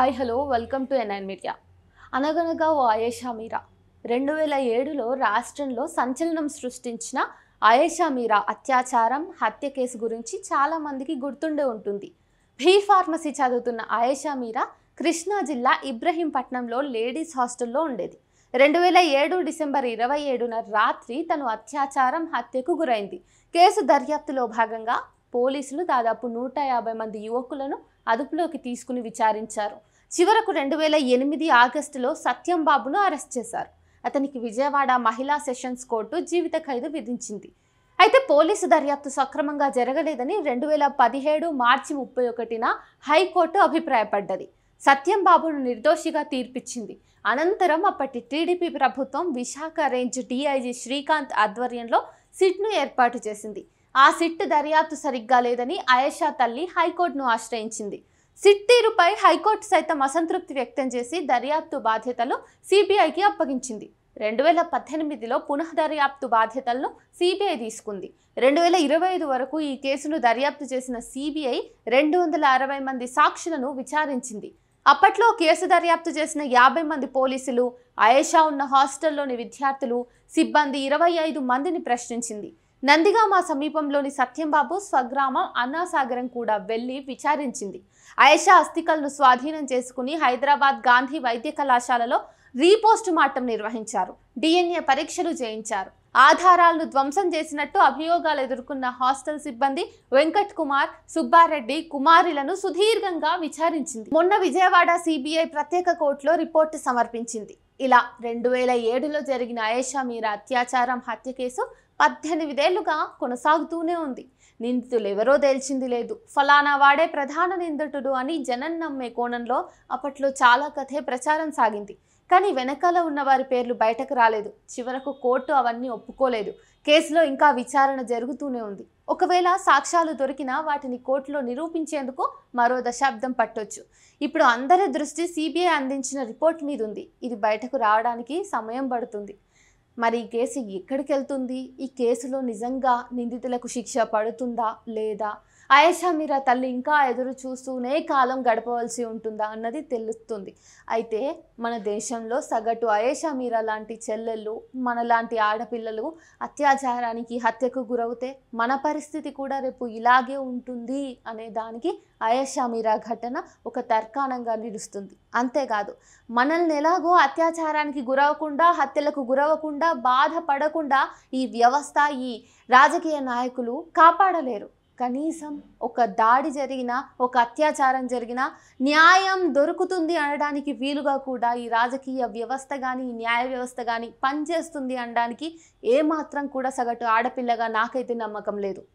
Hi hello welcome to NIN media. అనగనగా ఓ ఆయేషా మీరా 2007లో రాష్ట్రంలో సంచలనం సృష్టించిన ఆయేషా మీరా అత్యాచారం హత్య కేసు గురించి చాలామందికి గుర్తుండే ఉంటుంది. బీ ఫార్మసీ చదువుతున్న ఆయేషా మీరా కృష్ణా జిల్లా ఇబ్రహీంపట్నంలో లేడీస్ హాస్టల్లో ఉండేది. 2007 డిసెంబర్ 27న రాత్రి తను అత్యాచారం హత్యకు గురైంది. కేసు దర్యాప్తులో భాగంగా పోలీసులు దాదాపు 150 మంది యువకులను అదుపులోకి తీసుకుని విచారించారు. చివరకు 2008 ఆగస్టులో సత్యం బాబును అరెస్ట్ చేశారు. అతనికి విజయవాడ మహిళా సెషన్స్ కోర్టు జీవిత ఖైదు విధించింది. అయితే పోలీసు దర్యాప్తు సక్రమంగా జరగలేదని 2017 మార్చి 31న హైకోర్టు అభిప్రాయపడ్డది. సత్యం బాబును నిర్దోషిగా తీర్పిచ్చింది. అనంతరం అప్పటి టీడీపీ ప్రభుత్వం విశాఖ రేంజ్ డీఐజీ శ్రీకాంత్ ఆధ్వర్యంలో సిట్ను ఏర్పాటు చేసింది. ఆ సిట్ దర్యాప్తు సరిగ్గా లేదని ఆయేషా తల్లి హైకోర్టును ఆశ్రయించింది. సిట్ తీరుపై హైకోర్టు సైతం అసంతృప్తి వ్యక్తం చేసి దర్యాప్తు బాధ్యతలు సిబిఐకి అప్పగించింది. 2018లో పునః దర్యాప్తు బాధ్యతలను సిబిఐ తీసుకుంది. 2025 వరకు ఈ కేసును దర్యాప్తు చేసిన సిబిఐ 260 మంది సాక్షులను విచారించింది. అప్పట్లో కేసు దర్యాప్తు చేసిన 50 మంది పోలీసులు, ఆయేషా ఉన్న హాస్టల్లోని విద్యార్థులు, సిబ్బంది 25 మందిని ప్రశ్నించింది. నందిగామ సమీపంలోని సత్యంబాబు స్వగ్రామం అన్నాసాగరం కూడా వెళ్లి విచారించింది. ఆయేషా అస్థికలను స్వాధీనం చేసుకుని హైదరాబాద్ గాంధీ వైద్య కళాశాలలో రీపోస్ట్ మార్టం నిర్వహించారు. డిఎన్ఏ పరీక్షలు చేయించారు. ఆధారాలను ధ్వంసం చేసినట్టు అభియోగాలు ఎదుర్కొన్న హాస్టల్ సిబ్బంది వెంకట్ కుమార్, సుబ్బారెడ్డి కుమారులను సుదీర్ఘంగా విచారించింది. మొన్న విజయవాడ సిబిఐ ప్రత్యేక కోర్టులో రిపోర్టు సమర్పించింది. ఇలా 2007లో జరిగిన ఆయేషా మీరా అత్యాచారం హత్య కేసు 18 ఏళ్లుగా కొనసాగుతూనే ఉంది. నిందితులు ఎవరో తేల్చింది లేదు. ఫలానా వాడే ప్రధాన నిందితుడు అని జనం నమ్మే కోణంలో అప్పట్లో చాలా కథే ప్రచారం సాగింది. కానీ వెనకాల ఉన్న వారి పేర్లు బయటకు రాలేదు. చివరకు కోర్టు అవన్నీ ఒప్పుకోలేదు. కేసులో ఇంకా విచారణ జరుగుతూనే ఉంది. ఒకవేళ సాక్ష్యాలు దొరికినా వాటిని కోర్టులో నిరూపించేందుకు మరో దశాబ్దం పట్టొచ్చు. ఇప్పుడు అందరి దృష్టి సిబిఐ అందించిన రిపోర్ట్ మీద ఉంది. ఇది బయటకు రావడానికి సమయం పడుతుంది. మరి ఈ కేసు ఎక్కడికి వెళ్తుంది? ఈ కేసులో నిజంగా నిందితులకు శిక్ష పడుతుందా లేదా? ఆయేషా మీరా తల్లి ఇంకా ఎదురు చూస్తూనే కాలం గడపవలసి ఉంటుందా అన్నది తెలుస్తుంది. అయితే మన దేశంలో సగటు ఆయేషా మీరా లాంటి చెల్లెళ్ళు, మనలాంటి ఆడపిల్లలు అత్యాచారానికి హత్యకు గురవుతే మన పరిస్థితి కూడా రేపు ఇలాగే ఉంటుంది అనే దానికి ఆయేషా మీరా ఘటన ఒక తర్కాణంగా నిలుస్తుంది. అంతేకాదు, మనల్ని ఎలాగో అత్యాచారానికి గురవకుండా, హత్యలకు గురవకుండా, బాధపడకుండా ఈ వ్యవస్థ, ఈ రాజకీయ నాయకులు కాపాడలేరు. కనీసం ఒక దాడి జరిగినా, ఒక అత్యాచారం జరిగినా న్యాయం దొరుకుతుంది అనడానికి వీలుగా కూడా ఈ రాజకీయ వ్యవస్థ కానీ, ఈ న్యాయ వ్యవస్థ కానీ పనిచేస్తుంది అనడానికి ఏమాత్రం కూడా సగటు ఆడపిల్లగా నాకైతే నమ్మకం లేదు.